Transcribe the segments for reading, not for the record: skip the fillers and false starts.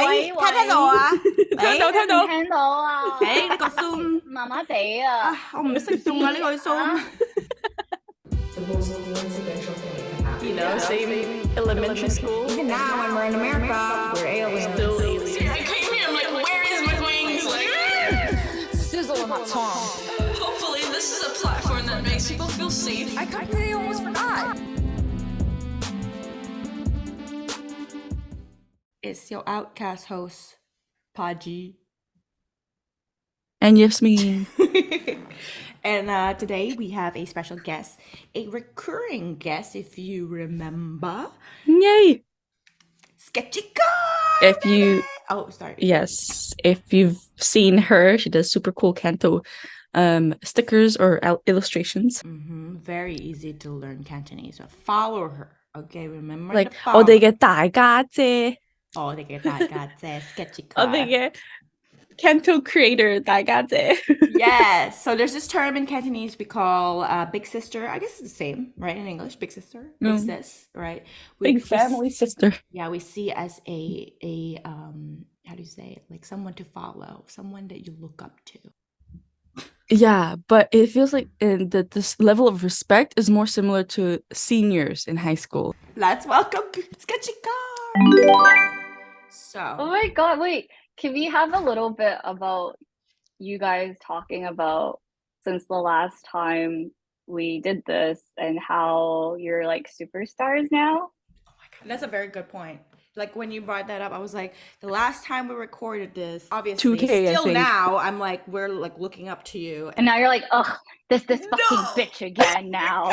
喂，聽唔聽到啊？聽到。聽到啊？誒，呢個 Zoom 麻麻地啊！我唔識用啊呢個 Zoom。The most coincidental thing that happened. Same elementary school. Even now, when we're in America, we're aliens. Still aliens. I came here, I'm like, where is my wings? Like, Sizzle in my tongue. hopefully this is a platform that makes people feel safe. I completely almost forgot. It's your Outcast host, Paji. And Yasmin. And today we have a special guest, a recurring guest, if you remember. Yay! Sketchykarr! If you sorry. Yes, if you've seen her, she does super cool Canto stickers or illustrations. Very easy to learn Cantonese. So follow her. Okay, remember Like to follow. 我哋嘅大家姐，我哋嘅大家姐 Sketchykarr. 我哋嘅 Canto creator 大家姐。Yes. So there's this term in Cantonese we call big sister. I guess it's the same, right? In English, big sister. Big sis, right? Big family sister. Yeah, we see as a how do you say it? Like someone to follow, someone that you look up to. Yeah, but it feels like this level of respect is more similar to seniors in high school. Let's welcome Sketchykarr. So. Oh my god, wait. Can we have a little bit about you guys talking about since the last time we did this and how you're like superstars now? Oh my god, that's a very good point. Like when you brought that up, I was like, the last time we recorded this, obviously, 2K, still now, I'm like, we're like looking up to you. And now you're like, ugh, this fucking bitch again now.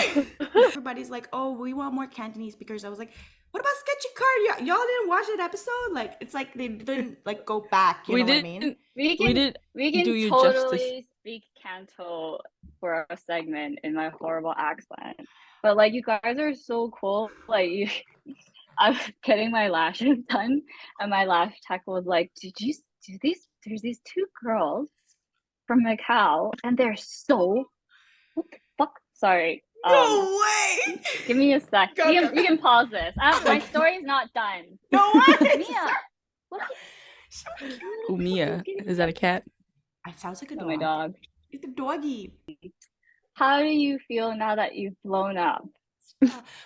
Everybody's like, oh, we want more Cantonese speakers. I was like, what about Sketchykarr? Y'all didn't watch that episode? Like, it's like they didn't like go back. You know what I mean? We can do you totally justice. speak Canto for a segment in my horrible accent. But like, you guys are so cool. Like, I was getting my lashes done, and my lash tech was like, "Did you do these? There's these two girls from Macau, and they're so what the fuck? Sorry." No way! Give me a sec. Go. You can pause this. My story's not done. No way! Mia, look. So cute. Oh, Mia. Is that a cat? It sounds like a Oh, dog. my dog. It's a doggy. How do you feel now that you've blown up?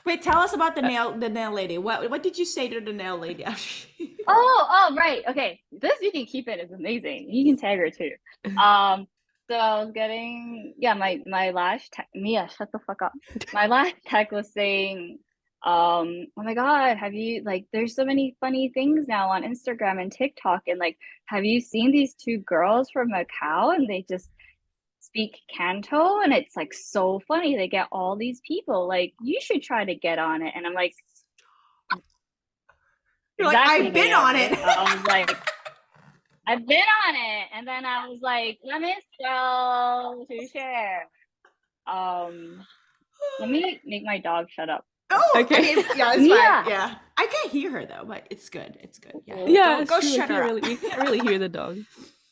Wait, tell us about the nail lady. What did you say to the nail lady? Oh, right. Okay. This you can keep it. It's amazing. You can tag her too. So I was getting my lash tech. Mia, shut the fuck up. My lash tech was saying, oh my god, have you like there's so many funny things now on Instagram and TikTok, and like have you seen these two girls from Macau and they just speak Canto and it's like so funny. They get all these people. Like you should try to get on it. And I'm like, you're exactly, like, I've been on it. I was like, I've been on it. And then I was like, let me scroll to share. Let me make my dog shut up. Oh, okay. Yeah, it's Mia. fine. Yeah. I can't hear her though, but it's good. It's good. Yeah. Yeah, go shut her up. You can't really hear the dog.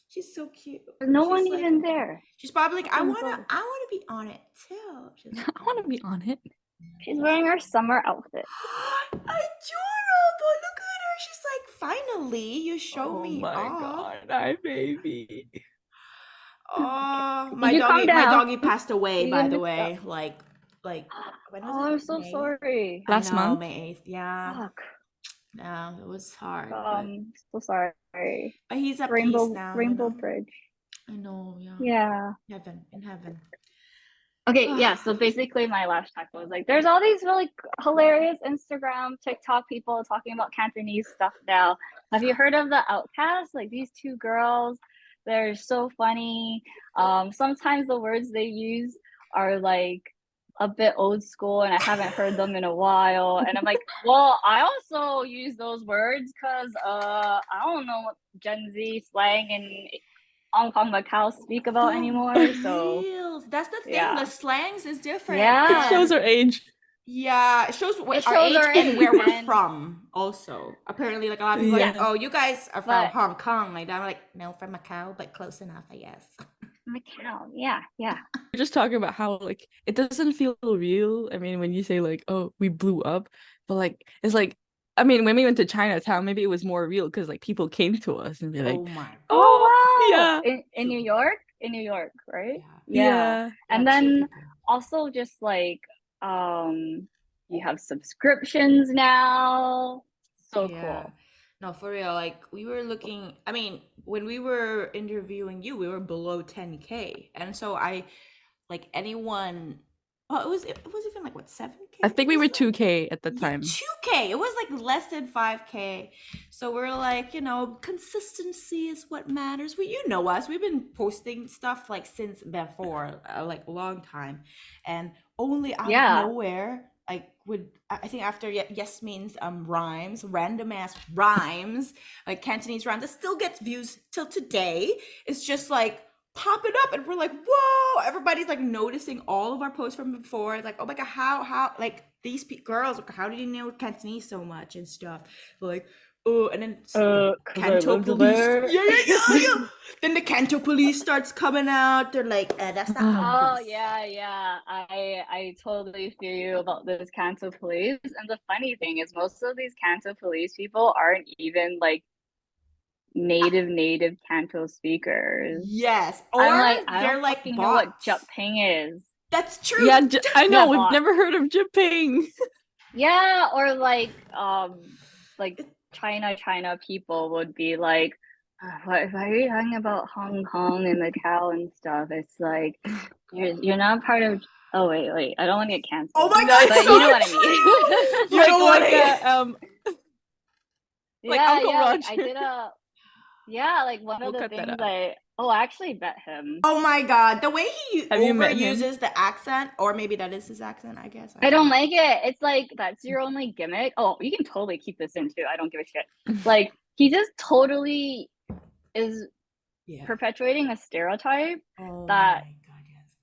She's so cute. There's no She's one like, even there. She's probably like, I wanna be on it too. She's I want to be on it. She's wearing her summer outfit. adorable. Look at her. She's like, finally, you show me off. God, hi baby. Oh, You my calm down. doggy passed away, You by can the mix way. Like when was it? I'm so May? sorry. Last I know, month? May 8th. Yeah. Fuck. Yeah, it was hard. So sorry. But he's at Rainbow peace now. Rainbow you know? Bridge. I know, yeah. Yeah. In heaven. Okay, yeah, so basically my lash tech was like, there's all these really hilarious Instagram, TikTok people talking about Cantonese stuff now. Have you heard of the Outcasts? Like these two girls, they're so funny. Sometimes the words they use are like a bit old school and I haven't heard them in a while. And I'm like, well, I also use those words because I don't know what Gen Z slang and Hong Kong, Macau speak about anymore. So that's the thing. yeah. The slangs is different. Yeah. It shows our age. Yeah, it shows our age and where we're from. Also, apparently, like a lot of people are like, oh, you guys are from Hong Kong. Like I'm like, no, from Macau, but close enough, I guess. Macau, yeah. We're just talking about how like it doesn't feel real. I mean, when you say like, oh, we blew up, but like it's like I mean, when we went to Chinatown, maybe it was more real because like people came to us and be like, Oh my god. Oh wow! yeah, In New York? In New York, right? yeah. And Yeah, two then people. also just like you have subscriptions now. So cool. No, for real. Like we were looking, I mean, when we were interviewing you, we were below 10K. And so I like anyone, oh, it was even like what, 7K? I think we It were was like 2K at the yeah, time. 2K. It was like less than 5K. So we're like, consistency is what matters. You know us. We've been posting stuff like since before, like a long time. And only out of nowhere, like I think after yes means rhymes, random ass rhymes, like Cantonese rhymes that still gets views till today. It's just like popping up and we're like, whoa, everybody's like noticing all of our posts from before. It's like, oh my god, how like these girls, how do you know Cantonese so much and stuff? Like, oh, and then Canto police, yeah. Then the Canto police starts coming out. They're like, that's not how Oh yeah. I totally feel you about this Canto police. And the funny thing is most of these Canto police people aren't even like native Canto speakers. Yes, or they're like bots. Know what Jupping is. That's true. Yeah, I know. Yeah, we've never heard of Jupping. Yeah, or like China people would be like, why are you talking about Hong Kong and Macau and stuff? It's like you're not part of. Oh wait, I don't want to get canceled. Oh my god, but so you know what I mean. You know what I mean? Like Uncle Roger. Like I did like one of the things I actually bet him. Oh my god, the way he overuses the accent, or maybe that is his accent, I guess. I don't like it. It's like that's your only gimmick. Oh, you can totally keep this in too. I don't give a shit. Like he just totally is perpetuating a stereotype that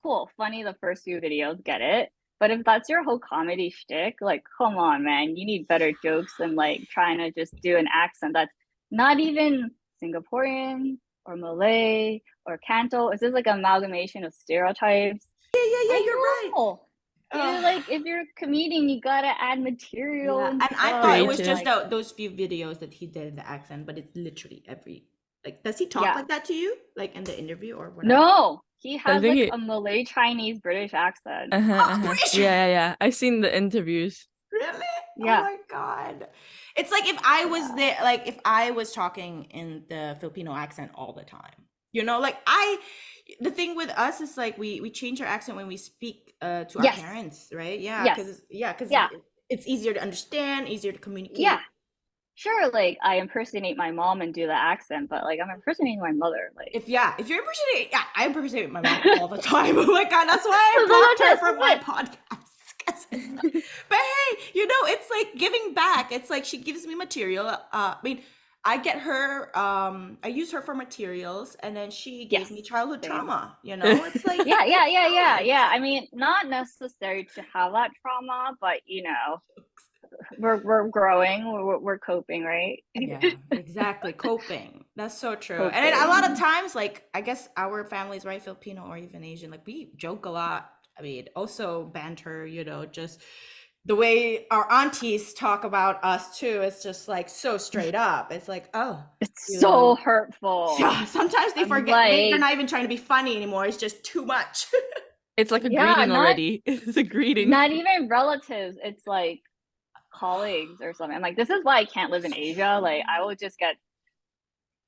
cool, funny the first few videos, get it. But if that's your whole comedy shtick, like come on, man, you need better jokes than like trying to just do an accent that's not even Singaporean or Malay or Canto. It's just like an amalgamation of stereotypes. Yeah, you're right. Like if you're a comedian, you gotta add material. And I thought it was just those few videos that he did the accent, but it's literally every like. Does he talk like that to you, like in the interview or whatever? No, he has like a Malay Chinese British accent. Yeah. I've seen the interviews. Really? Yeah. Oh my god. It's like if I was there, like if I was talking in the Filipino accent all the time, like the thing with us is like we change our accent when we speak to our parents, right? Yeah, because it's easier to understand, easier to communicate. Yeah, sure. Like I impersonate my mom and do the accent, but like I'm impersonating my mother. Like if you're impersonating, I impersonate my mom all the time. Oh my god, that's why I blocked her from my podcast. But hey, it's like giving back. It's like she gives me material. I mean, I get her, I use her for materials, and then she gave me childhood trauma. It's like yeah. I mean, not necessary to have that trauma, but we're growing, we're coping, right? Yeah, exactly, coping. That's so true. And then a lot of times, like I guess our families, right, Filipino or even Asian, like we joke a lot. I mean, also banter, just the way our aunties talk about us too. It's just like so straight up. It's like, oh, it's so hurtful. Yeah, sometimes they forget they're not even trying to be funny anymore. It's just too much. It's like a greeting already. It's a greeting. Not even relatives. It's like colleagues or something. I'm like, this is why I can't live in Asia. Like I will just get.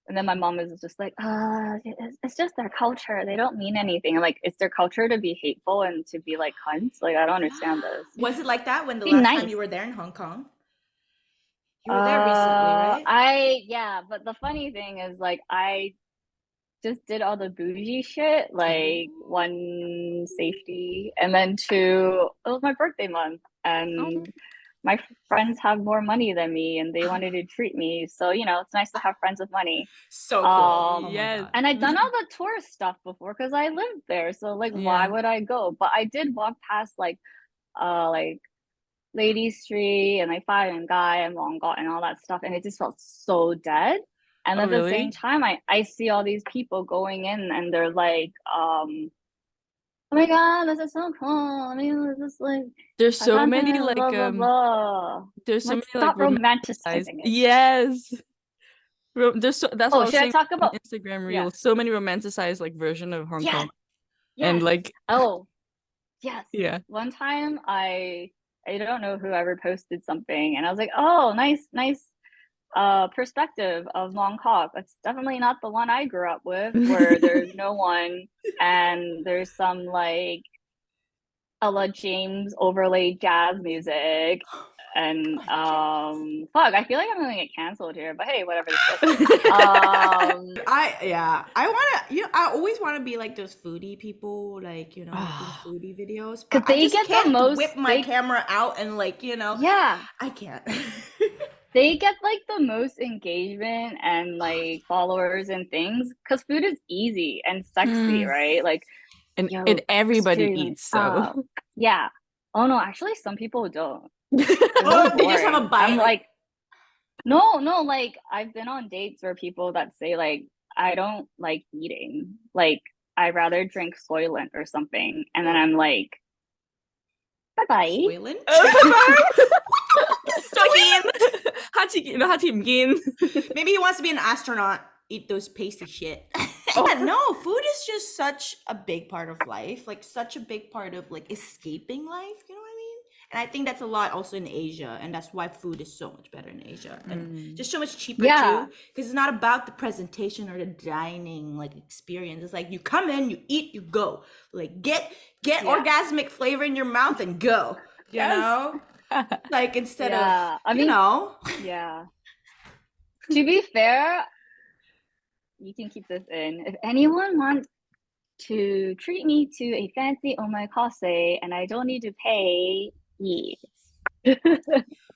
And then my mom is just like, it's just their culture. They don't mean anything. I'm like, it's their culture to be hateful and to be like cunts. Like, I don't understand this. Was it like that when the last time you were there in Hong Kong? You were there recently, right? But the funny thing is, like, I just did all the bougie shit. Like, one, safety, and then two, it was my birthday month. And my friends have more money than me and they wanted to treat me. So, it's nice to have friends with money. So cool. Yes. And I've done all the tourist stuff before because I lived there. So like, why would I go? But I did walk past like Lady Street and like Five and Guy and Longot and all that stuff. And it just felt so dead. And at the same time, I see all these people going in and they're like, oh my god, this is so cool. I mean, this is like There's I so got many the like blah blah blah. there's so Like, many like stop romanticizing it. yes. There's so that's what Oh, I was should I saying talk on about? Instagram Yeah. Reels. So many romanticized like version of Hong Yes. Kong. Yes. And like Oh, yes. yeah. One time I don't know who ever posted something, and I was like, oh, nice perspective of Mongkok. That's definitely not the one I grew up with, where there's no one and there's some like Ella James overlaid jazz music. And fuck, I feel like I'm gonna get canceled here, but hey, whatever. I always want to be like those foodie people, like making foodie videos. But they I just get the can't most- whip my they- camera out and like Yeah, I can't. they get like the most engagement and like followers and things because food is easy and sexy, right? Like, And yo, and everybody stream, eats, so yeah. Oh no, actually, some people don't. Oh, they just have a Boring. bite. I'm like, no, like I've been on dates where people that say like, I don't like eating. Like, I'd rather drink Soylent or something. And then I'm like, bye-bye. Soylent? Maybe he wants to be an astronaut. Eat those pasty shit. Yeah, no, food is just such a big part of life. Like such a big part of like escaping life. You know what I mean? And I think that's a lot also in Asia, and that's why food is so much better in Asia and just so much cheaper Yeah. too. Because it's not about the presentation or the dining like experience. It's like you come in, you eat, you go. Like get orgasmic flavor in your mouth and go. You know, like instead of Yeah. To be fair, you can keep this in. If anyone wants to treat me to a fancy omakase and I don't need to pay, yes.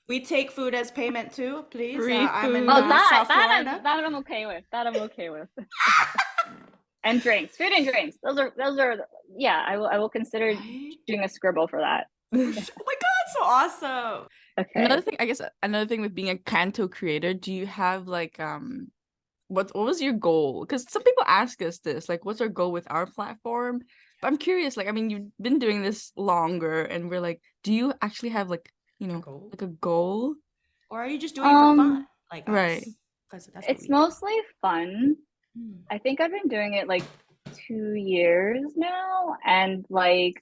We take food as payment too, please. Free I'm in food. South Florida. That I'm okay with. And drinks, food and drinks. Those are. Yeah, I will consider doing a scribble for that. Oh my god, so awesome. Okay. Another thing with being a Canto creator, do you have like what was your goal? Because some people ask us this, like, what's our goal with our platform? But I'm curious, like, I mean, you've been doing this longer, and we're like, do you actually have like, Goal? like a goal? Or are you just doing it for fun? Like right. us? 'Cause that's what It's we do. mostly fun. I think I've been doing it like 2 years now, and like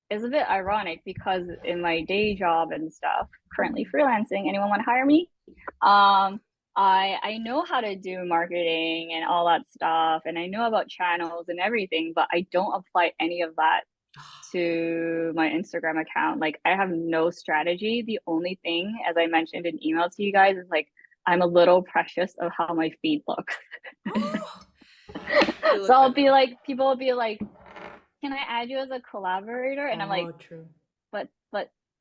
it's a bit ironic because in my day job and stuff, currently freelancing, anyone want to hire me? I know how to do marketing and all that stuff, and I know about channels and everything, but I don't apply any of that to my Instagram account. Like, I have no strategy. The only thing, as I mentioned in email to you guys, is like I'm a little precious of how my feed looks. So I'll be like, people will be like, can I add you as a collaborator? And I'm like, true. but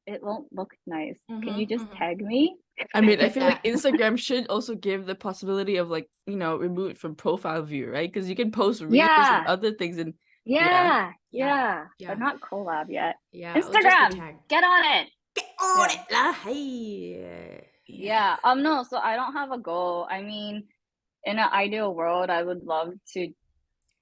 it won't look nice. Can you just tag me? I mean, I feel like Instagram should also give the possibility of like, remove it from profile view, right? Because you can post reels and other things and Yeah. Yeah. But not collab yet. Yeah. or just the Instagram, tag. get on it. Get on Yeah. it. lah, hey. Yeah. No, so I don't have a goal. I mean, in an ideal world, I would love to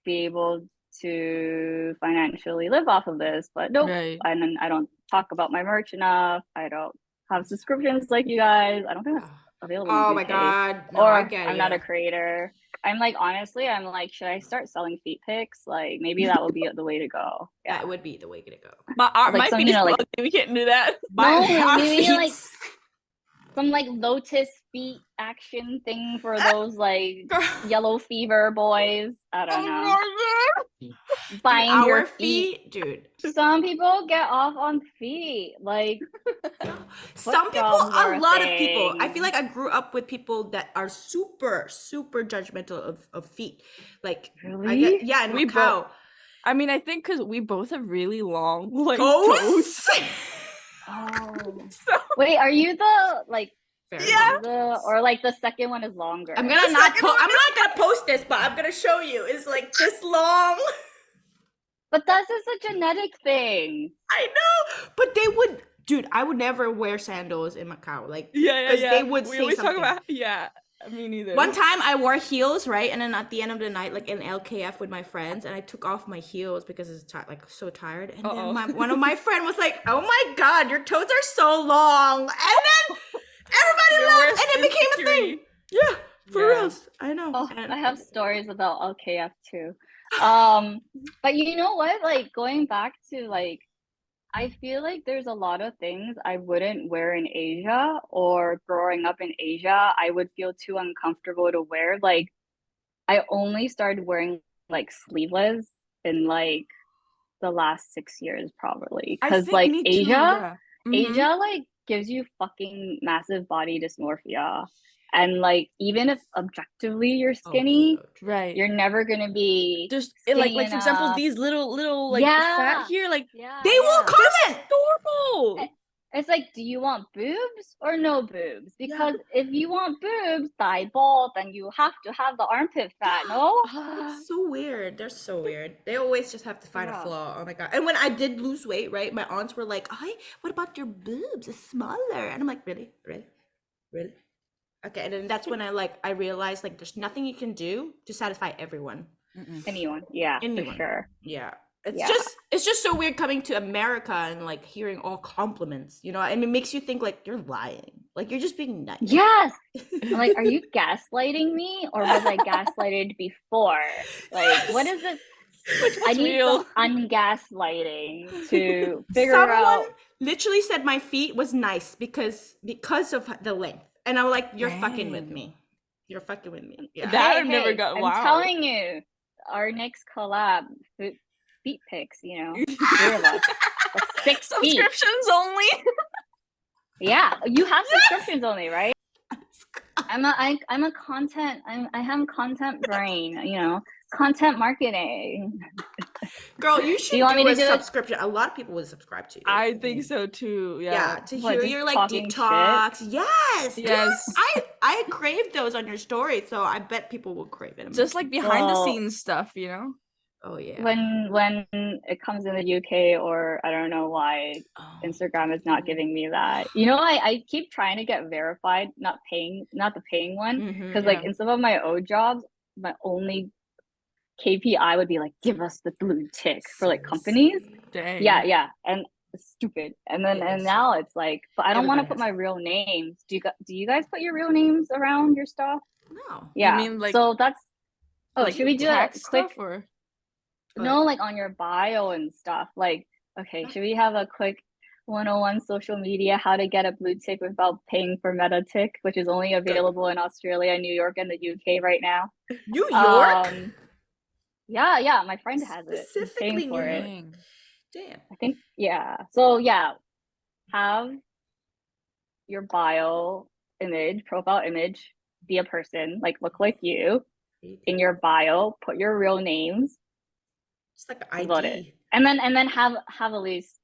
be able to financially live off of this, but nope. Right. And I don't talk about my merch enough. I don't have subscriptions like you guys. I don't think that's available. Oh in my UK. god. No, Or I get I'm it. not a creator. I'm like, honestly, should I start selling feet pics? Like, maybe that would be the way to go. Yeah. That would be the way to go. But our Like my some, feed is like, ugly. We can't do that. no, Our maybe feet- like some like lotus feet action thing for those like yellow fever boys. I don't know. Find our your feet. dude. Some people get off on feet. Like, Some people, jobs are a a lot of people. I thing. feel like I grew up with people that are super, super judgmental of feet. Like, really? in We Macau. I mean, I think because we both have really long like Toes? toes. Oh. So Wait, are you the like Yeah. or like the second one is longer? I'm not gonna post this, but I'm gonna show you. It's like this long. But that's just a genetic thing. I know, but they would, dude. I would never wear sandals in Macau. Like, yeah. 'Cause they would we say always something. talk about Me neither. One time I wore heels, right? And then at the end of the night, like in LKF with my friends, and I took off my heels because it's like so tired. And Uh-oh. then one of my friend was like, "Oh my god, your toes are so long!" And then everybody Your laughed, worst and it became a thing. insecurity. Yeah, for Yeah. real. I know. Oh, And- I have stories about LKF too. But you know what? Like going back to like, I feel like there's a lot of things I wouldn't wear in Asia, or growing up in Asia, I would feel too uncomfortable to wear. Like I only started wearing like sleeveless in like the last 6 years probably, I because think like me too, Asia, yeah. Mhm. Asia like gives you fucking massive body dysmorphia, and like even if objectively you're Oh, skinny, so true. Right. you're never gonna be Just skinny like for example, enough. these little like fat Yeah. here, like Yeah, They will yeah. comment. adorable. It's like, do you want boobs or no boobs? Because if you want boobs, thigh ball, then you have to have the armpit fat, no? It's so weird. They're so weird. They always just have to find a Yeah. flaw. Oh my god. And when I did lose weight, right, my aunts were like, "Hi, what about your boobs? It's smaller." And I'm like, "Really? Really? Okay." And then that's when I realized like there's nothing you can do to satisfy everyone. Anyone, yeah, Anyone. for sure. Yeah. It's Yeah. just so weird coming to America and like hearing all compliments, you know, and it makes you think like you're lying. Like you're just being nice. Yes. I'm like, are you gaslighting me, or was I gaslighted before? Like, what is it? Which I one's need real? some ungaslighting to figure Someone out. literally said my feet was nice because of the length. And I was like, you're fucking with Dang. me. You're fucking with me. Yeah. That Hey, I've never hey, got. I'm Wow. telling you, our next collab, feet pics, you know, 3 of us. That's 6 feet. Subscriptions only. Yeah, you have subscriptions only, right? I have content brain, you know, content marketing. Girl, you should want me do to a do it? subscription. A lot of people would subscribe to you. I think so too. Yeah, Yeah. to What, hear just your like talking deep shit? talks. Yes. dude, Yes. I crave those on your story, so I bet people will crave it. Just like behind the Well, scenes stuff, you know. oh yeah. when it comes in the UK, or I don't know why Oh. Instagram is not giving me that. You know, I keep trying to get verified, not the paying one, Mhm, because like yeah. in some of my old jobs, my only KPI would be like, give us the blue tick for like so companies. sweet. Dang. Yeah, and it's stupid. And then It and is now stupid. it's like, but I don't want to Everybody put has my real names. Do you guys put your real names around your stuff? No. Yeah. mean, like- so that's Like should we do a tax quick stuff or? no, like on your bio and stuff. Like, okay, should we have a quick 101 social media, how to get a blue tick without paying for meta tick, which is only available in Australia, New York, and the UK right now? New York? Yeah, my friend has it. He's Specifically paying for New it. York. Dang. Damn. I think, yeah. So yeah, have your bio image, profile image, be a person, like look like you. In your bio, put your real names. It's like That's an about ID. it. And then have at least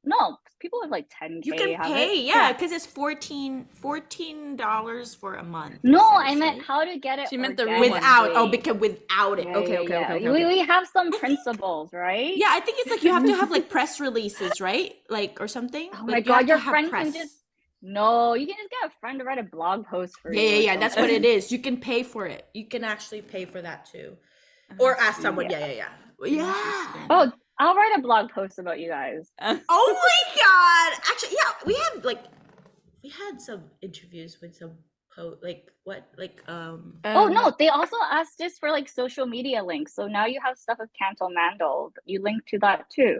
no, people with like 10K You can have pay, it. yeah, because it's $14 for a month. it No, I says, meant right? how to get it. She meant the real one. Without, organically. because without it. Yeah, Okay, yeah, okay, yeah. okay, okay, okay. We have some principles, right? Yeah, I think it's like you have to have like press releases, right? Like, or something. Oh Like, my you god, have to your have friend press. can just no, you can just get a friend to write a blog post for you. Yeah. or That's what something. it is. You can pay for it. You can actually pay for that too, or ask someone. Yeah. Oh, I'll write a blog post about you guys. Oh my god! Actually, yeah, we had some interviews with some Oh no, they also asked just for like social media links. So now you have stuff with Canto Mandel. You link to that too.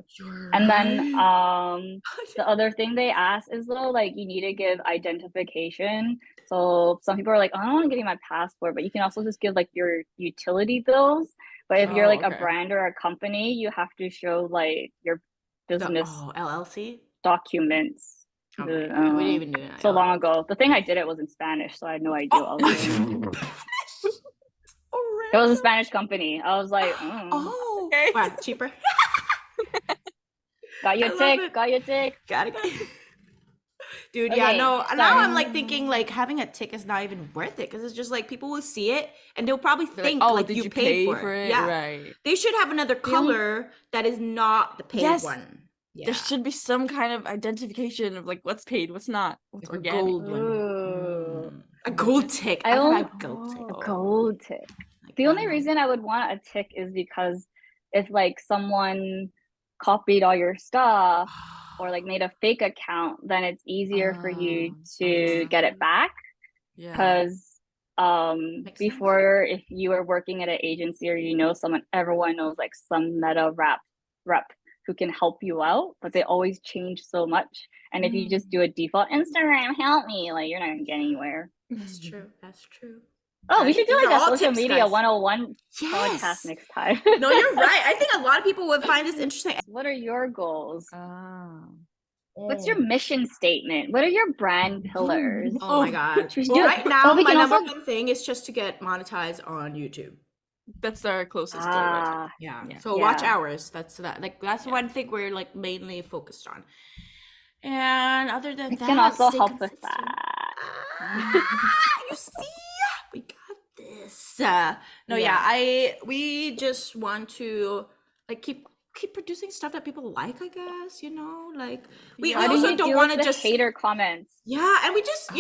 And then the other thing they ask is though, like you need to give identification. So some people are like, oh, I don't want to give you my passport, but you can also just give like your utility bills. But if you're like okay. a brand or a company, you have to show like your business LLC. documents. Oh my God, we didn't even do that. So long ago. The thing I did it was in Spanish, so I had no idea what I was doing. It was a Spanish company. I was like, Oh, Okay. wow, cheaper. got I your love tick, it. got your tick. Got it. Dude, yeah, Okay, no. Now sorry. I'm like thinking like having a tick is not even worth it because it's just like people will see it and they'll probably They're think oh, like did you pay paid for it. Yeah, Right. they should have another color that is not the paid Yes. one. Yeah, There should be some kind of identification of like what's paid, what's not, what's like a organic. gold one. Ooh. A gold tick. I I only want a gold tick. a gold tick. Like, The I only don't know. reason I would want a tick is because if like someone copied all your stuff or like made a fake account, then it's easier for you to get it back. Yeah. Because Makes sense. before, if you were working at an agency or you know someone, everyone knows like some meta rep who can help you out, but they always change so much. And if you just do a default Instagram, help me, like you're not gonna get anywhere. That's true. That's true. Oh, we Guys, should do these like are a all social tips, media guys. 101 podcast Yes. next time. No, you're right. I think a lot of people would find this interesting. What are your goals? Ah. What's your mission statement? What are your brand pillars? Oh my God. Should we do Right it? now, Oh, we my can number also. one thing is just to get monetized on YouTube. That's our closest goal right now. Ah, Yeah. Yeah. So watch Yeah. hours. That's that. Like that's one thing we're like mainly focused on. And other than I that, can also stay help with consistent. that. You see, we got this. No, Yeah. we just want to like keep producing stuff that people like. I guess like we How do also you don't deal want with to the just hater comments? yeah, and we just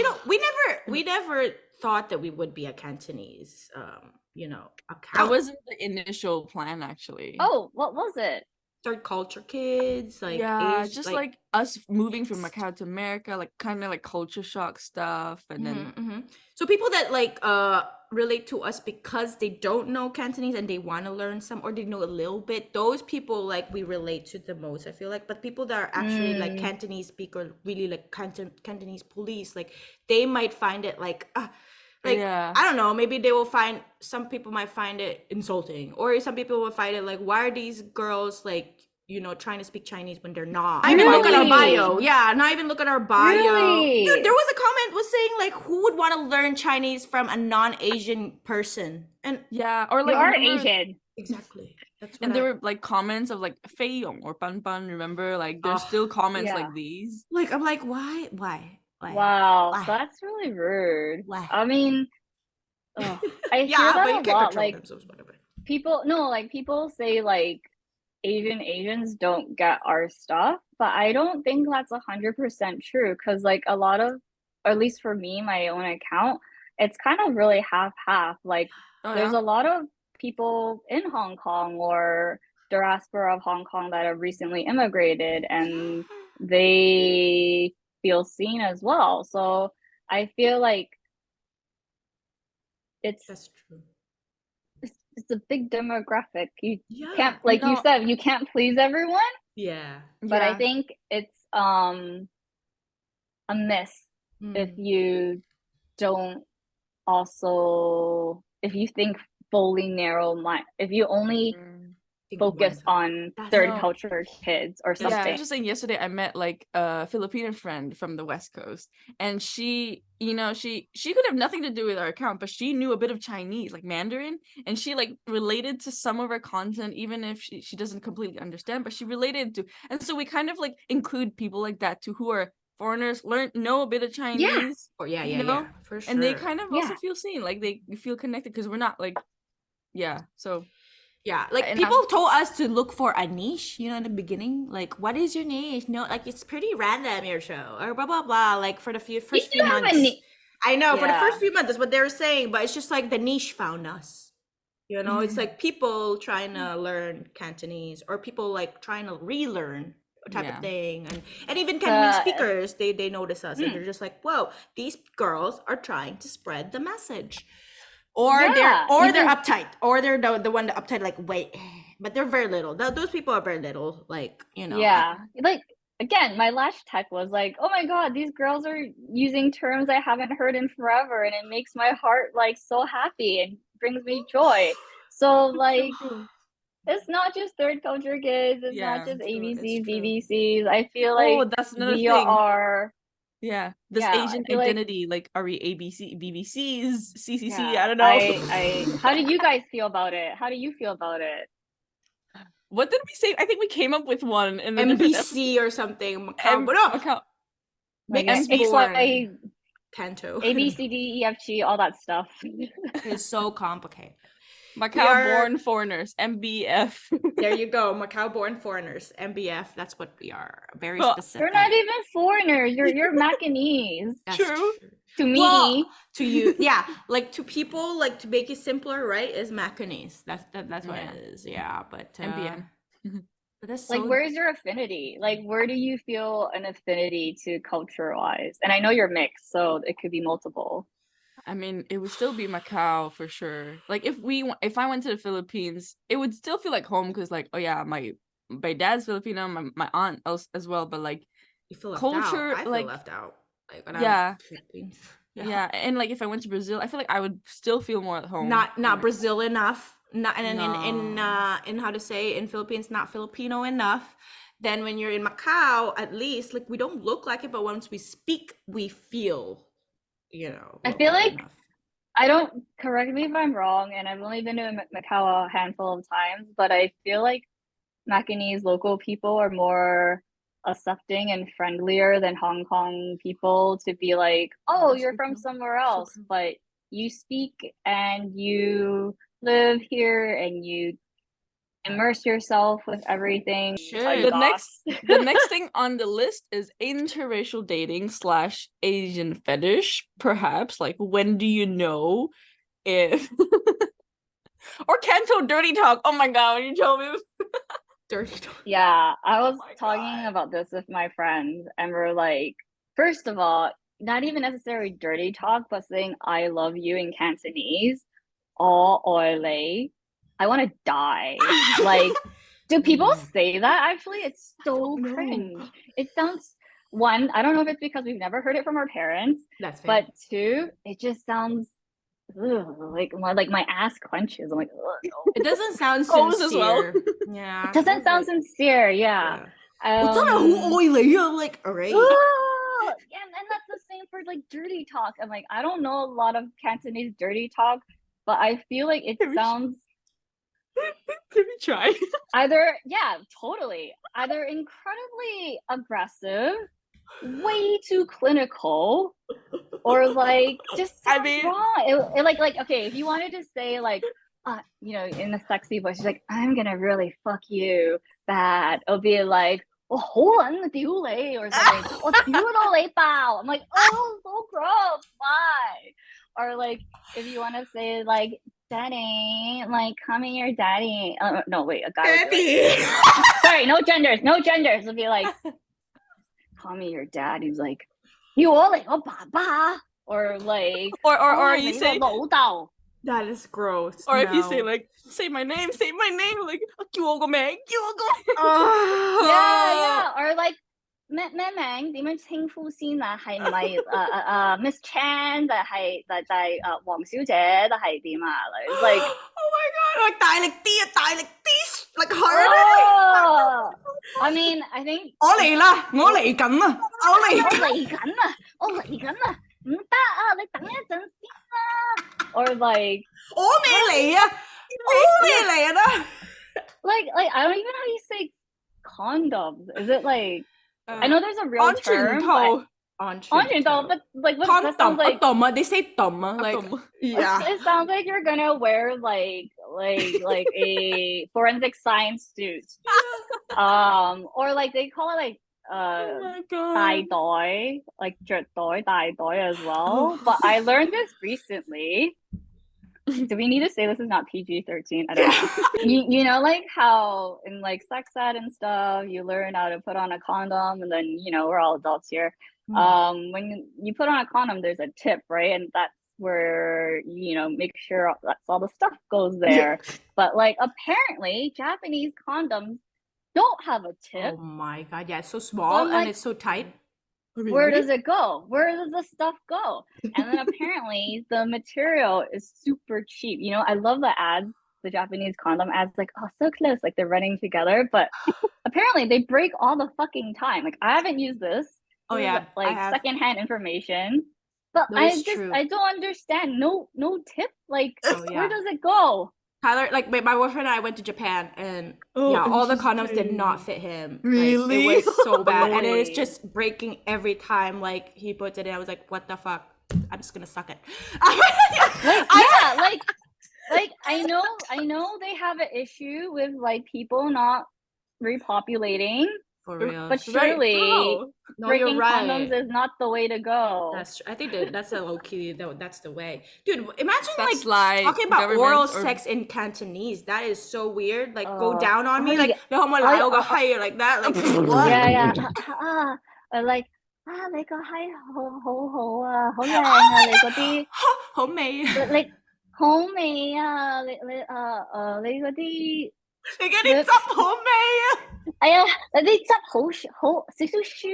we never thought that we would be a Cantonese That account. wasn't the initial plan, actually. Oh, what was it? Third culture kids, like yeah, Asian, just like us moving from Macau to America, like kind of like culture shock stuff, and then so people that like relate to us because they don't know Cantonese and they want to learn some or they know a little bit, those people like we relate to the most, I feel like. But people that are actually like Cantonese speaker, really like Cantonese police, like they might find it like yeah, I don't know, maybe they will find, some people might find it insulting, or some people will find it like, why are these girls like trying to speak Chinese when they're not? Not even look at our bio. Really? Yeah, not even look at our bio. Really? Dude, there was a comment was saying like, who would want to learn Chinese from a non-Asian person? And yeah, or You like are remember- Asian. exactly. That's what and there were like comments of like Fei Yong or Pan Pan. Remember, like there's still comments yeah. like these. like I'm like, why? Wow, Why? that's really rude. Why? I mean, I hear Yeah, but you that a can't lot. control Like them, so it's whatever. people say like Asians don't get our stuff, but I don't think that's 100% true. Because like a lot of, or at least for me, my own account, it's kind of really half. Like Oh, there's yeah? a lot of people in Hong Kong or diaspora of Hong Kong that have recently immigrated, and they feel seen as well. So I feel like it's That's true. it's a big demographic. You Yeah. can't, like you said, you can't please everyone. Yeah. But I Yeah. think it's a miss if you don't also, if you think fully narrow mind, if you only Think of focus one on That's third no. culture kids or Yeah, I something. was just saying yesterday I met like a Filipino friend from the West Coast, and she could have nothing to do with our account, but she knew a bit of Chinese, like Mandarin, and she like related to some of our content, even if she doesn't completely understand, but she related to, and so we kind of like include people like that too, who are foreigners, know a bit of Chinese, Or yeah, for sure. and they kind of also Yeah. feel seen, like they feel connected because we're not like, so. Yeah, like And people told us to look for a niche, in the beginning. Like, what is your niche? No, like it's pretty random your show or blah blah blah. Like for the first few do have a months, ni- I know for the Yeah. first few months that's what they were saying, but it's just like the niche found us. It's like people trying to learn Cantonese or people like trying to relearn type Yeah. of thing, and even Cantonese Uh, speakers they notice us and they're just like, whoa, these girls are trying to spread the message. Or Yeah, they're even- uptight, or they're the one that uptight, like wait, but they're very little. Those people are very little, like Yeah. Like again, my lash tech was like, oh my god, these girls are using terms I haven't heard in forever, and it makes my heart like so happy and brings me joy. So like it's not just third culture kids, it's Yeah, not just it's true, it's ABCs, true. BBCs. I feel Oh, like that's another we thing. are Yeah, this Yeah, I Asian feel like- identity, like are we ABC, BBCs, CCC? yeah, I don't know. how do you guys feel about it? How do you feel about it? What did we say? I think we came up with one in the different MBC or something. Macau, M- but no, account. Like Mix XY, Canto. A B C D E F G, all that stuff. It's so complicated. Macau-born foreigners, MBF. There you go, Macau-born foreigners, MBF. That's what we are. Very Well, specific. You're not even foreigners. You're Macanese. That's True. To me. Well, to you, yeah, like to people, like to make it simpler, right? Is Macanese. That's what Yeah. it is. Yeah, but MBN. but that's Like, so where's your affinity? Like, where do you feel an affinity to culture-wise? And I know you're mixed, so it could be multiple. I mean, it would still be Macau for sure. Like if I went to the Philippines, it would still feel like home because like, oh yeah, my dad's Filipino, my aunt as well, but like you feel left culture, out. I feel like- left out. Like when Yeah. I'm Philippines. yeah. And like if I went to Brazil, I feel like I would still feel more at home. Not Brazil enough. Not and No. in how to say in Philippines, not Filipino enough. Then when you're in Macau, at least like we don't look like it, but once we speak, we feel, you know. I feel local like enough. I don't, correct me if I'm wrong, and I've only been to Macau a handful of times, but I feel like Macanese local people are more accepting and friendlier than Hong Kong people to be like, oh, that's you're so from true. somewhere So else, true. but you speak and you live here and you immerse yourself with everything. Should. Tell you The goss. next thing on the list is interracial dating / Asian fetish, perhaps. Like, when do you know if or Canto dirty talk? Oh my god, when you told me Dirty talk. Yeah, I was my talking God. about this with my friends, and we're like, first of all, not even necessarily dirty talk, but saying I love you in Cantonese, or ole. I want to die. Like, do people say that actually? It's so don't know. cringe. It sounds, one, I don't know if it's because we've never heard it from our parents, That's fair. but two, it just sounds like my ass clenches. I'm like, ugh. It doesn't sound Goes as well. sincere. Yeah. It doesn't sound sincere. Yeah. What's on a Um, oily? You're like, all right. and that's the same for like dirty talk. I'm like, I don't know a lot of Cantonese dirty talk, but I feel like it Can we- sounds Can we try? either, yeah, totally, either incredibly aggressive, way too clinical, or like just I sounds mean- wrong. It like okay, if you wanted to say like you know, in a sexy voice, she's like, I'm gonna really fuck you bad. It'll be like, oh, 好撚屌你 or something. 我屌到你爆. I'm like, oh, so gross. Why? Or like, if you want to say like, daddy, like, call me your daddy. No, wait, a guy. Would be like, sorry, no genders. It'll be like, call me your dad. He's like, 要我嚟我爸爸. Or like, or you say, 老豆. That is gross. or if you say No. like, say my name, like, 叫我個名. Oh. Yeah. Or like, 咩名點樣稱呼先啊？係咪Miss Chan 定係黃小姐定係點啊？Like Oh my god, like 大力啲啊，大力啲，like harder. oh, I mean, I think 我嚟啦，我嚟緊啊，我嚟緊。我嚟緊啊，唔得啊，你等一陣先啦。Or like 我未嚟啊，我未嚟啊。 like I don't even know how you say condoms. Is it like I know there's a real term, but 安全套, but like what that condom, sounds like. dumb, they say dumb, like yeah. It sounds like you're gonna wear like a forensic science suit. Or like they call it like Oh my god. 大袋, like 着袋大袋 as well. But I learned this recently. Do we need to say this is not PG-13? I don't know. You know, like how in like sex ed and stuff, you learn how to put on a condom, and then you know we're all adults here. When you put on a condom, there's a tip, right? And that's where you know make sure that's all the stuff goes there. But like apparently Japanese condoms don't have a tip. Oh my god, yeah, it's so small like, and it's so tight. Where does it go? Where does the stuff go? And then apparently the material is super cheap. You know, I love the ads, the Japanese condom ads, like, oh, so close, like they're running together. But apparently they break all the fucking time. Like I haven't used this. Oh This is, yeah, I like have. secondhand information. But No, it's true. I don't understand. No tip. Like Oh, yeah. where does it go? Tyler, like my boyfriend and I went to Japan, and Oh, yeah, all the condoms did interesting. not fit him. Really? Like, it was so bad, and it's Really? just breaking every time. Like he puts it in, I was like, "What the fuck? I'm just gonna suck it." Like yeah, like like I know they have an issue with like people not repopulating, For real. but Right. surely How? No, you're breaking condoms right. is not the way to go. That's I think that's a low key. That's the way, dude. Imagine That's like like talking about oral government or sex in Cantonese. That is so weird. Like go down on me, oh, like yeah. no homo Oh, go higher like that. Like what? yeah or like 你個閪好好靚 Oh 啊 my 你嗰啲 god，好美。你好味啊你嗰啲你嗰啲汁好味啊！哎呀你啲汁好少少酸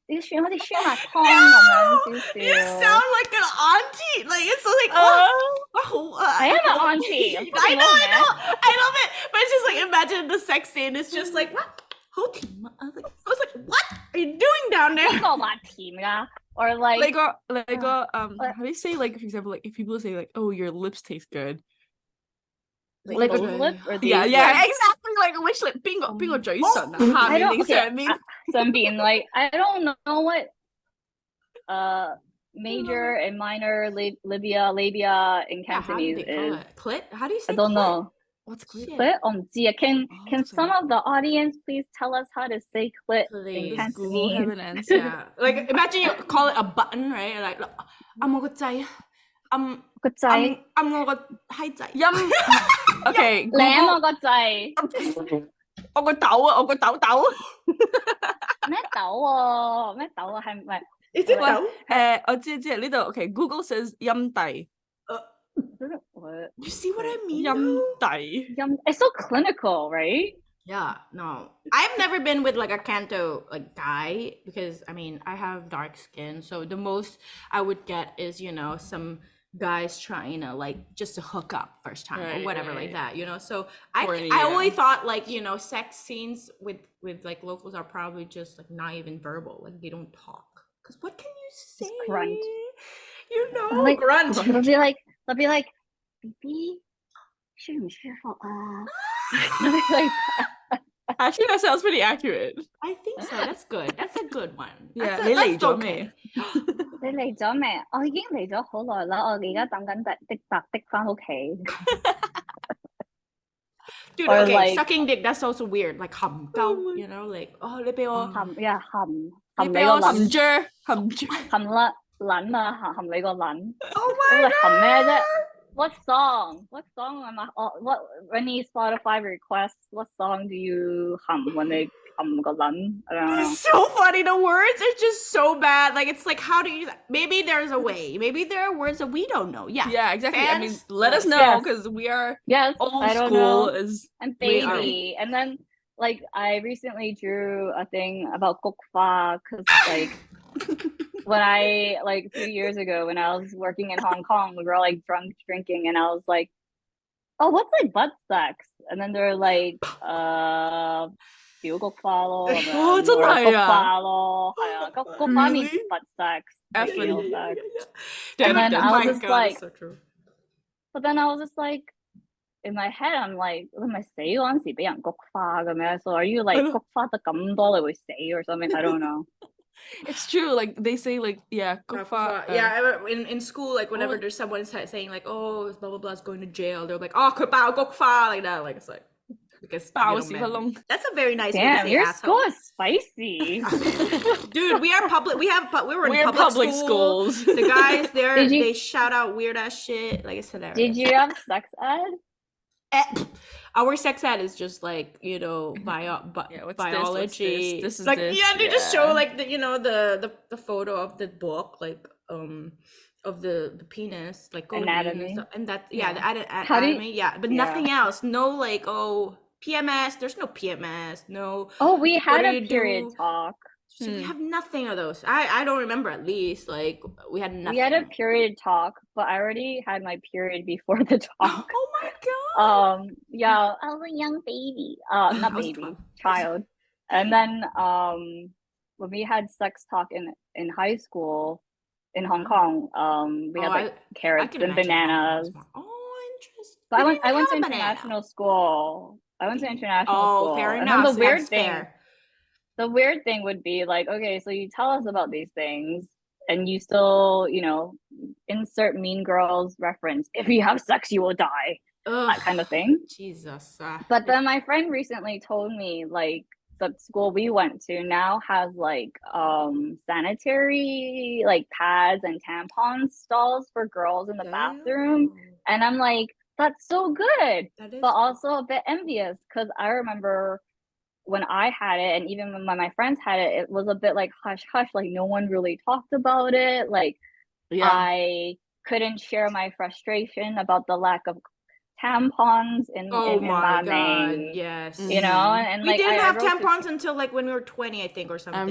好似酸辣湯咁樣少 You 少 sound like an auntie. Like it's like what? I am an auntie. I'm I fucking know, old, I know. I love it. But it's just like imagine the sex scene. It's just like what? I was like, what are you doing down there? 邊個話甜㗎 or like how do you say, like, for example, like if people say like, oh, your lips taste good. like Which those way? lip or these Yeah, lip? exactly. Like which lip? 邊個嘴唇啊？I 下面 don't 定 okay 上面？ something like I don't know what major and minor labia in Yeah, how do Cantonese they call is. it? Clit? How do you say I don't clit? know. What's clear? Shit. Clit 我唔知啊 can Oh, some of the audience please tell us how to say clit Please. in Does Google have Cantonese? an answer? Yeah. Like imagine you call it a button, right? Like I'm gonna say個掣 I'm gonna hi 仔 Yum. Okay, 舐 Google. 我個掣我個豆啊，我個豆豆。咩豆喎咩豆啊係咪 Is it What? no? 我知呢度。Okay, Google says 陰蒂。 what You see what I mean? 陰 though? 蒂。 it's so clinical right Yeah, no. I've never been with like a Canto like guy because I mean I have dark skin, so the most I would get is, you know, some guys trying to like just to hook up first time or Right, whatever like right. that, you know. So Horny, I yeah. always thought like, you know, sex scenes with like locals are probably just like not even verbal, like they don't talk. Cause what can you say? grunt. You know, Like, grunt. they'll be like BB 舒唔舒服啊 They'll be like Actually, that sounds pretty accurate. I think so. That's good. That's a good one. Yeah, That's 你嚟 that's 咗 okay. 未？你嚟咗未？我已經嚟咗好耐啦，我而家等緊的白的翻屋企。 Dude, Or okay, like- sucking dick, that's also weird. Like hum Oh my- you know, like oh 你俾我含含你你俾我個撚含啫，含啫。含啦撚啊含你個撚， Oh 咁 my 你含咩啫？What song? What song am I? What any Spotify requests? What song do you hum when they hum 個撚？I don't know. It's so funny. The words are just so bad. Like it's like how do you maybe there's a way. Maybe there are words that we don't know. Yeah. Yeah, exactly. I mean, Fans, let us know yes. because we are Yes, old I don't school. know. Is And We are. baby, and then like I recently drew a thing about gokfa because like when I like 2 years ago when I was working in Hong Kong, we were all like drunk drinking, and I was like, "Oh, what's like butt sex?" And then they're like, 表菊花咯，咁樣哦真係啊菊花咯，係啊，菊花 means Really? butt sex, F like and anal sex. Dude, And then oh I was my just God, like- it's so true. But then I was just like, in my head, I'm like, 你咪死嗰陣時俾人菊花嘅咩？So are you like 菊花得咁多你會死 or something? I don't know. it's true. Like they say, like yeah, Yeah, in school, like whenever oh. there's someone saying like, "Oh, blah blah blah is going to jail," they're like, "Oh, 佢爆菊花," like that. Like it's like because you爆know,屎men-忽窿。 That's a very nice way to Damn, say your asshole. school is spicy. Dude, we are public. We were in We're public, public school. schools. The guys there, Did you- they shout out weird ass shit. Like it's hilarious. Did you have sex ed? Our sex ed is just like, you know, Yeah, what's this? What's biology. this? This is like this, yeah, they just show yeah. like the, you know, the photo of the book, like of the penis, like going in Anatomy. and stuff. And that yeah, Yeah. the How do you- anatomy, yeah, but yeah. nothing else. No like PMS. There's no PMS. No. Oh, we had do a you period do? talk. So we Hmm. have nothing of those. I don't remember at least. Like we had nothing. We had a period talk, but I already had my period before the talk. Oh my god. Yeah, I was a young baby. I Not was baby, 12. child. And then when we had sex talk in high school in Hong Kong, we had Oh, like carrots and imagine how that was bananas. more- Oh, interesting. So We I went didn't to have a banana. international school. I went to international Oh, school. fair And enough. then So the that's fair. weird thing would be like, okay, so you tell us about these things, and you still, insert Mean Girls reference. If you have sex, you will die. That kind of thing. Jesus. But then my friend recently told me like the school we went to now has like sanitary like pads and tampon stalls for girls in the bathroom. And I'm like, that's so good. That is But also a bit envious because I remember when I had it, and even when my friends had it, it was a bit like hush hush, like no one really talked about it. Like I couldn't share my frustration about the lack of tampons in Oh in my Mame, God, yes. and We like didn't I have wrote this- tampons until like when we were 20, I think, or something. I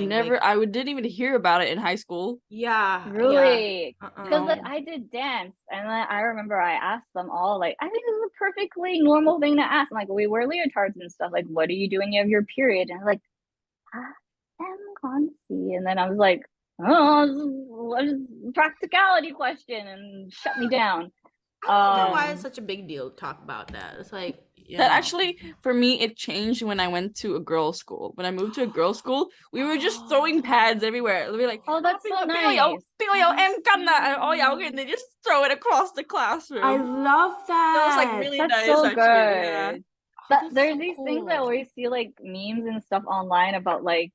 didn't even hear about it in high school. Yeah. Really, because like No. I did dance, and then I remember I asked them all, like, I think this is a perfectly normal thing to ask. I'm like, we wear leotards and stuff. Like, what do you do when you have your period? And like, I'm Concy, and then I was like, oh, this is a practicality question, and shut me down. I don't know why it's such a big deal to talk about that. It's like That actually, for me, it changed when I went to a girls' school. When I moved to a girls' school, we were just throwing pads everywhere. We were like, oh, that's so nice. em cam na, and they just throw it across the classroom. I love that. It was like really That's nice, so actually. Yeah. good. But that's there's so these things I cool. always see like memes and stuff online about like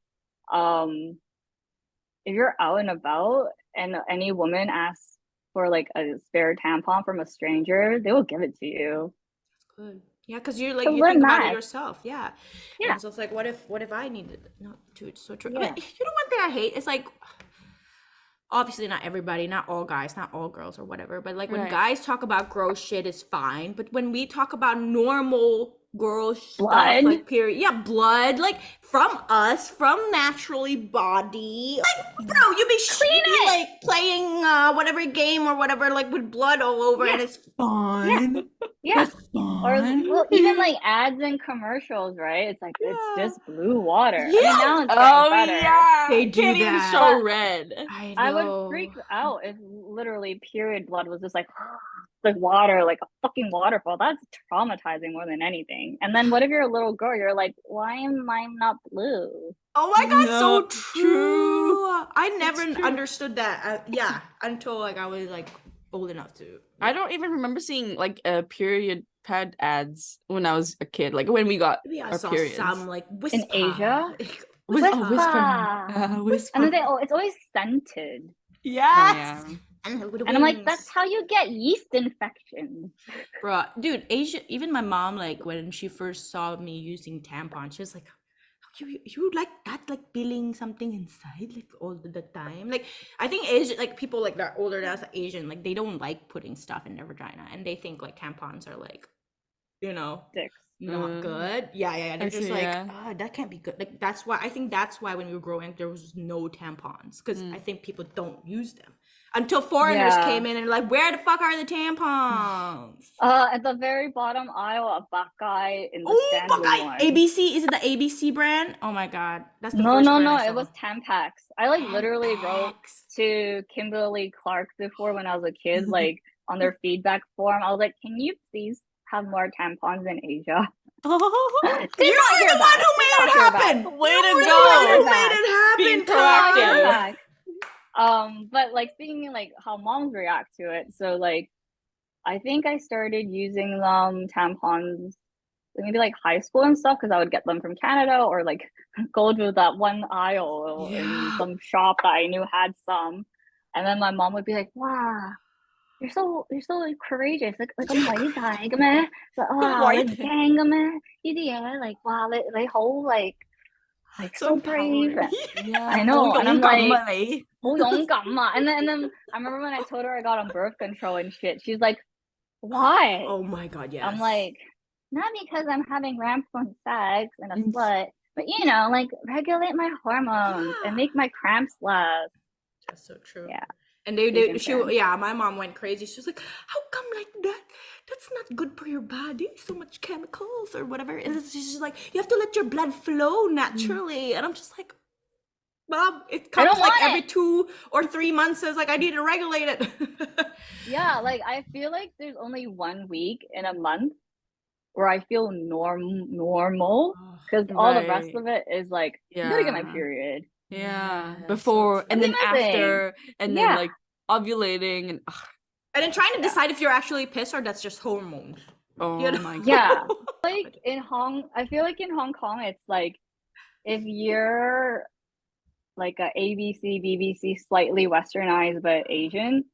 if you're out and about and any woman asks for like a spare tampon from a stranger, they will give it to you. That's good. Yeah, because you're like So you we're think about it nice. yourself. Yeah. Yeah. And so it's like, what if I needed it? No, dude, it's so true. Yeah. But you know one thing I hate? It's like obviously not everybody, not all guys, not all girls or whatever, but like when Right. guys talk about gross shit is fine, but when we talk about normal girl Blood? stuff, like period, yeah, blood, like from us, from naturally body, like bro, you be like playing whatever game or whatever, like with blood all over, and it's fine. Yeah. It's Or fine. well, even like ads and commercials, right? It's like it's Yeah. just blue water. I Yeah. mean, now it's Oh getting better. yeah, They do can't even that. show red. I would freak out if literally period blood was just like like water, like a fucking waterfall. That's traumatizing more than anything. And then what if you're a little girl? You're like, why am I not blue? Oh my god, so No, true. I never true. understood that. Yeah, until like I was like old enough to. I don't even remember seeing like period pad ads when I was a kid. Like when we got Maybe I our saw periods. some like whisper. Asia? Whisper. Whisper. And then they it's always scented. Yes. Yeah. And, with And I'm like, wings. that's how you get yeast infections. Bro, dude, Asia. Even my mom, like when she first saw me using tampons, she was like, "You like that, like peeling something inside, like all the time." Like I think Asian, like people like that older than us, like Asian, like they don't like putting stuff in their vagina, and they think like tampons are like, Dicks. not good. Yeah. They're just see, like, yeah. that can't be good. Like that's why I think that's why when we were growing up there was no tampons because I think people don't use them until foreigners Yeah. came in and like, where the fuck are the tampons? At the very bottom aisle, a Buckeye in the Oh, Stanley Buckeye one. ABC, is it the ABC brand? Oh my god, that's the No, first no, brand no. I It saw. was Tampax. I like literally wrote Tampax. to Kimberly Clark before when I was a kid, like on their feedback form. I was like, can you please have more tampons in Asia? You were the one who made it happen. Way You to were the go. one who made it happen. Being Kai. proactive. But like seeing like how moms react to it. So like I think I started using tampons maybe like high school and stuff because I would get them from Canada or like go to that one aisle in some shop that I knew had some. And then my mom would be like, wow, you're so like courageous. Like I'm white guy man. Like gang man. Like wow, they whole like so brave. Yeah. I know. And I'm like, Oh, and then I remember when I told her I got on birth control and shit, she's like, why? Oh my god, yes. I'm like, not because I'm having rampant sex and a slut, but like regulate my hormones and make my cramps last. That's so true. Yeah. And my mom went crazy. She was like, how come like that? That's not good for your body. So much chemicals or whatever. And she's just like, you have to let your blood flow naturally. And I'm just like, Mom, it comes like every 2 or 3 months. So it's like, I need to regulate it. Yeah, like I feel like there's only 1 week in a month where I feel normal because all the rest of it is like, I'm gonna get my period. Yeah. Yeah, so Before and then That's the thing. after and then Yeah. like ovulating and And then trying to decide if you're actually pissed or that's just hormones. oh You know? my god. Yeah. Like I feel like in Hong Kong, it's like if you're like a ABC, BBC, slightly westernized but Asian,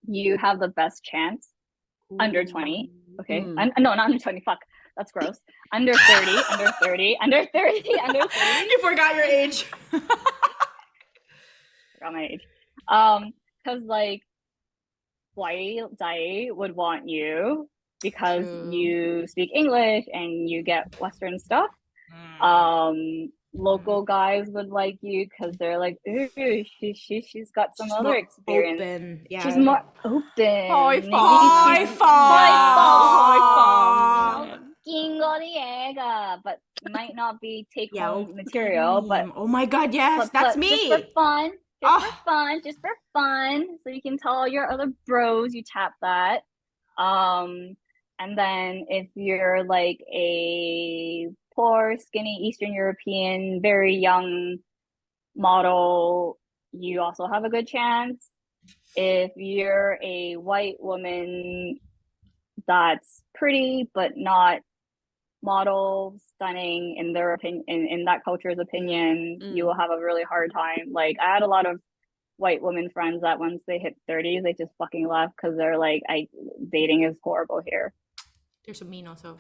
you have the best chance under 20. Okay. Mm. No, not under 20. Fuck. That's gross. Under 30, under 30, under 30, under 30. You forgot your age. Forgot my age. Because like Wai Dai would want you because True. you speak English and you get Western stuff. Local guys would like you because they're like, ooh, she's got some She's other more experience. Open. Yeah. She's more open. High Maybe five. she's- High five. 見過啲嘢㗎, but might not be take Yeah, home material, but oh my god, yes, that's me. just for fun, Ah. just for fun, so you can tell all your other bros you tap that. And then if you're like a poor, skinny Eastern European, very young model, you also have a good chance. If you're a white woman that's pretty but not model stunning in their opinion, in that culture's opinion, you will have a really hard time. Like I had a lot of white women friends that once they hit 30s, they just fucking left because they're like, dating is horrible here. There's some mean also.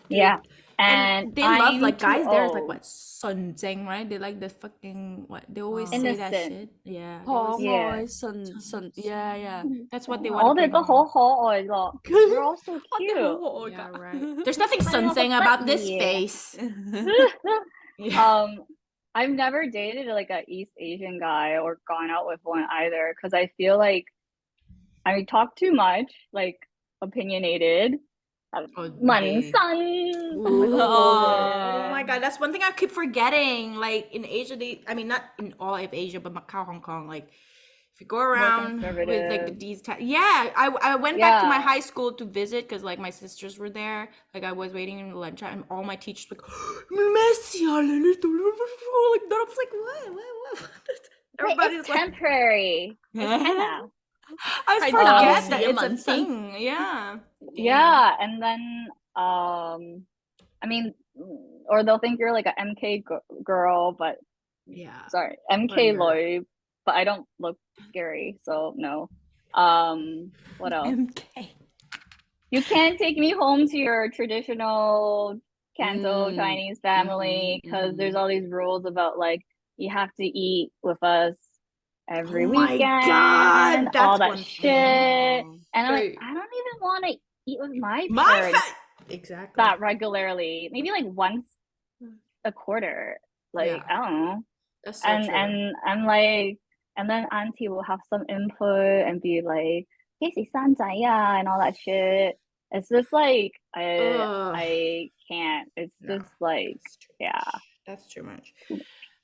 Yeah. And they I'm love like guys too there's like old. what Sun, right? They like the fucking what they always Oh. say that Innocent. shit. Yeah. they Oh always- Yeah. my son. Yeah. That's what they All want. the 都好可愛咯. They're all so cute. Yeah, right. There's nothing Funny little sun about this button, yeah. face. Yeah. I've never dated like a East Asian guy or gone out with one either because I feel like I talk too much, like opinionated. Oh, Mansan. Oh my god, that's one thing I keep forgetting. Like in Asia, I mean, not in all of Asia, but Macau, Hong Kong, like if you go around with like conservative. these, yeah, I went back to my Yeah. high school to visit because like my sisters were there. Like I was waiting in lunch and all my teachers were like, Messi, like that. I was like, what? Everybody's It's like, temporary. It's henna. I I forget know. that Yeah, it's a man. thing. Yeah. Yeah, and then I mean, or they'll think you're like a MK girl, but Yeah. sorry, MK Whatever. Lloyd, but I don't look scary, so no. What else? MK. You can't take me home to your traditional Canto Mm. Chinese family because there's all these rules about like you have to eat with us every Oh my weekend, God, that's all that one shit. thing. And I'm like, Right. I don't even want to eat with my My parents exactly. that regularly. Maybe like once a quarter. Like Yeah. I don't know. That's so And true. and I'm like, and then auntie will have some input and be like, 幾時生仔啊 and all that shit. It's just like Ugh. I can't. It's No. just like It's too yeah. much. That's too much.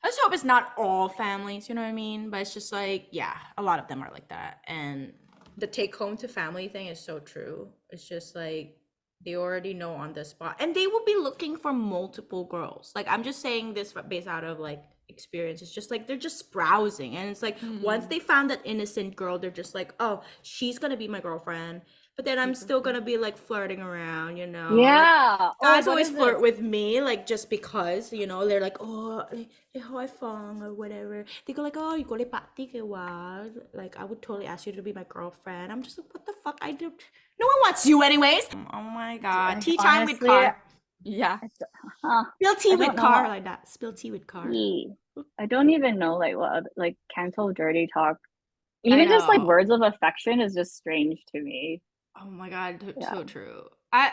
I just hope it's not all families, you know what I mean? But it's just like, yeah, a lot of them are like that. And the take home to family thing is so true. It's just like they already know on the spot. And they will be looking for multiple girls. Like I'm just saying this based out of like experience. It's just like they're just browsing. And it's like once they found that innocent girl, they're just like, oh, she's gonna be my girlfriend. But then I'm still gonna be like flirting around, you know? Like, Yeah. guys what always is flirt it? with me, like just because, you know, they're like, oh, how I found or whatever. They go like, oh, you go to party ke wa? Like I would totally ask you to be my girlfriend. I'm just like, what the fuck? I don't. No one wants you anyways. Oh my god, Like, tea time with honestly, Car. Yeah. Huh, Spill tea I with don't know Car how- like that. Spill tea with Car. I don't even know like what like Canto dirty talk. Even just like know. words of affection is just strange to me. Oh my god, Yeah. so true.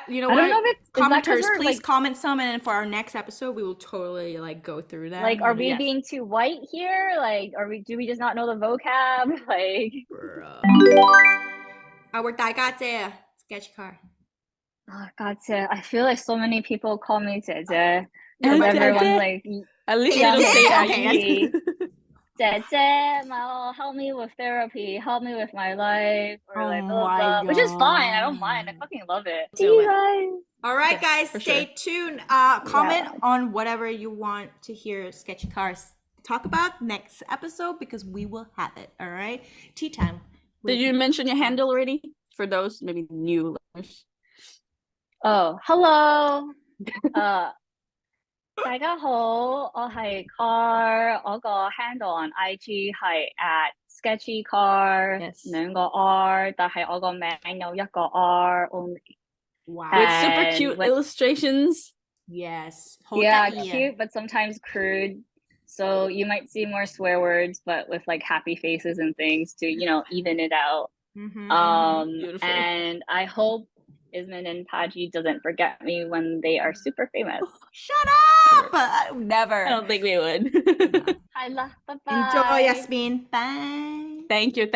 You know I what? don't know if it's is that 'cause Commenters, we're, please like, comment some, and then for our next episode, we will totally like go through that. like are we Yes. being too white here? Like do we just not know the vocab? Like Bruh. Our Daigate sketch car. oh god, I feel like so many people call me 姐姐. Oh Because my everyone's God. like At least you Yeah, don't say okay, Aggie. 姐姐, help me with therapy, help me with my life, or like Oh blah, blah, my blah, which is fine. I don't mind. I God. fucking love it. Do See you it. guys. All right, Yes, guys, for stay sure. tuned. Comment on whatever you want to hear Sketchy Cars talk about next episode because we will have it. All right. Tea time. Did you mention your handle already? For those maybe new listeners. Oh, hello. 大家好，我係 Car，我個 handle on IG 係 at sketchykarr， Yes. 兩個 R，但係我個名有一個 R only。 Wow. With super And cute with- illustrations. Yes. Yeah, that ear. cute, but sometimes crude. So you might see more swear words, but with like happy faces and things to, you know, even it out. Beautiful. And I hope Isman and Paji doesn't forget me when they are super famous. Shut up! Never. I don't think we would. Bye bye. Enjoy, Yasmin. Bye. Thank you.